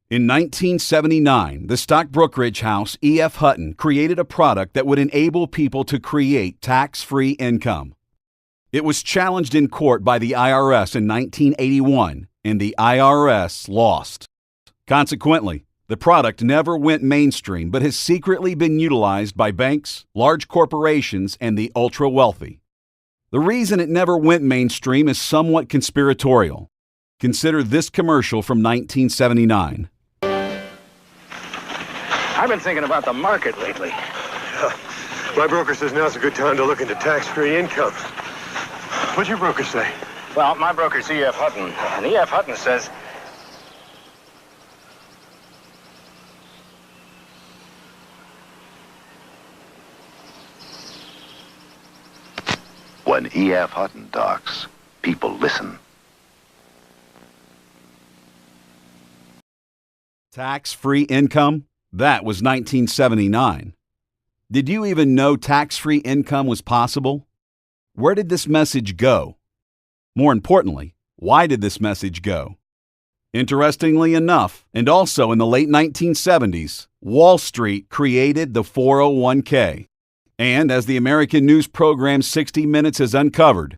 In 1979, the stock brokerage house EFHutton created a product that would enable people to create tax-free income. It was challenged in court by the IRS in 1981, and the IRS lost. Consequently, the product never went mainstream but has secretly been utilized by banks, large corporations, and the ultra-wealthy. The reason it never went mainstream is somewhat conspiratorial. Consider this commercial from 1979. I've been thinking about the market lately. My broker says now's a good time to look into tax-free income. What'd your broker say? Well, my broker's EFHutton, and EFHutton says... When EFHutton talks, people listen. Tax-free income? That was 1979. Did you even know tax-free income was possible? Where did this message go? More importantly, why did this message go? Interestingly enough, and also in the late 1970s, Wall Street created the 401k. And as the American news program 60 Minutes has uncovered,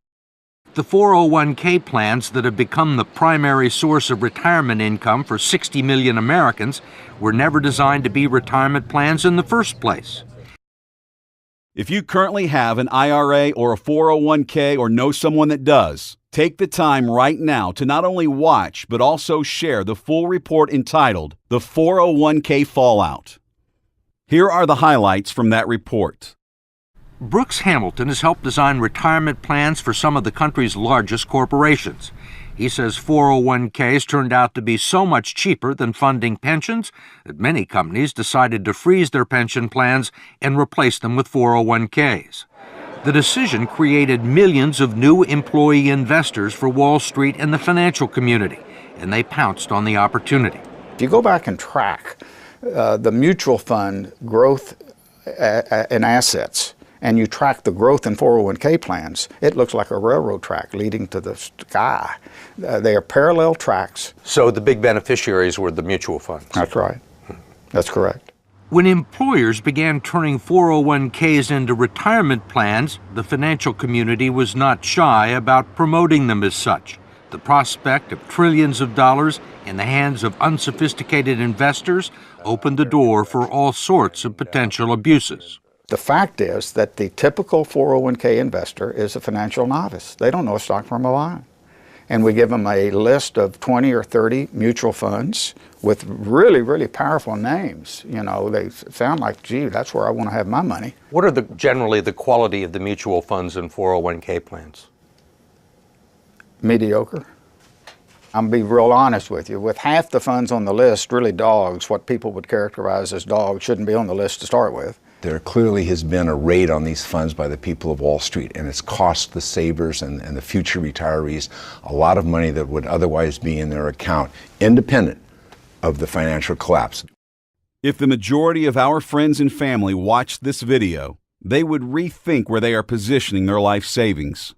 the 401k plans that have become the primary source of retirement income for 60 million Americans were never designed to be retirement plans in the first place. If you currently have an IRA or a 401k or know someone that does, take the time right now to not only watch but also share the full report entitled The 401k Fallout. Here are the highlights from that report. Brooks Hamilton has helped design retirement plans for some of the country's largest corporations. He says 401ks turned out to be so much cheaper than funding pensions that many companies decided to freeze their pension plans and replace them with 401ks. The decision created millions of new employee investors for Wall Street and the financial community, and they pounced on the opportunity. If you go back and track the mutual fund growth in assets, and you track the growth in 401k plans, it looks like a railroad track leading to the sky. They are parallel tracks. So the big beneficiaries were the mutual funds? That's right. That's correct. When employers began turning 401ks into retirement plans, the financial community was not shy about promoting them as such. The prospect of trillions of dollars in the hands of unsophisticated investors opened the door for all sorts of potential abuses. The fact is that the typical 401k investor is a financial novice. They don't know a stock from a line. And we give them a list of 20 or 30 mutual funds with really, really powerful names. You know, they sound like, gee, that's where I want to have my money. What are generally the quality of the mutual funds and 401k plans? Mediocre. I'm going to be real honest with you. With half the funds on the list, really dogs, what people would characterize as dogs, shouldn't be on the list to start with. There clearly has been a raid on these funds by the people of Wall Street, and it's cost the savers and the future retirees a lot of money that would otherwise be in their account, independent of the financial collapse. If the majority of our friends and family watched this video, they would rethink where they are positioning their life savings.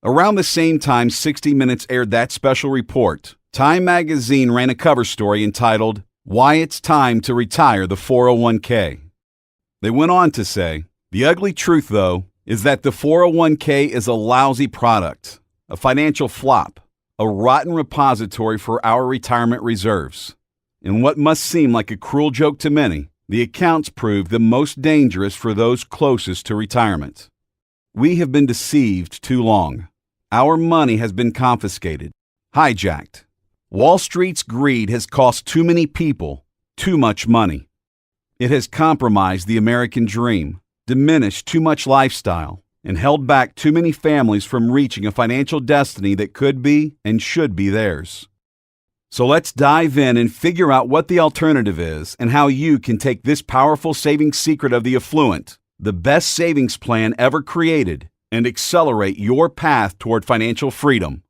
Around the same time 60 Minutes aired that special report, Time magazine ran a cover story entitled, "Why It's Time to Retire the 401k." They went on to say, the ugly truth, though, is that the 401k is a lousy product, a financial flop, a rotten repository for our retirement reserves. In what must seem like a cruel joke to many, the accounts prove the most dangerous for those closest to retirement. We have been deceived too long. Our money has been confiscated, hijacked. Wall Street's greed has cost too many people too much money. It has compromised the American dream, diminished too much lifestyle, and held back too many families from reaching a financial destiny that could be and should be theirs. So let's dive in and figure out what the alternative is and how you can take this powerful savings secret of the affluent, the best savings plan ever created, and accelerate your path toward financial freedom.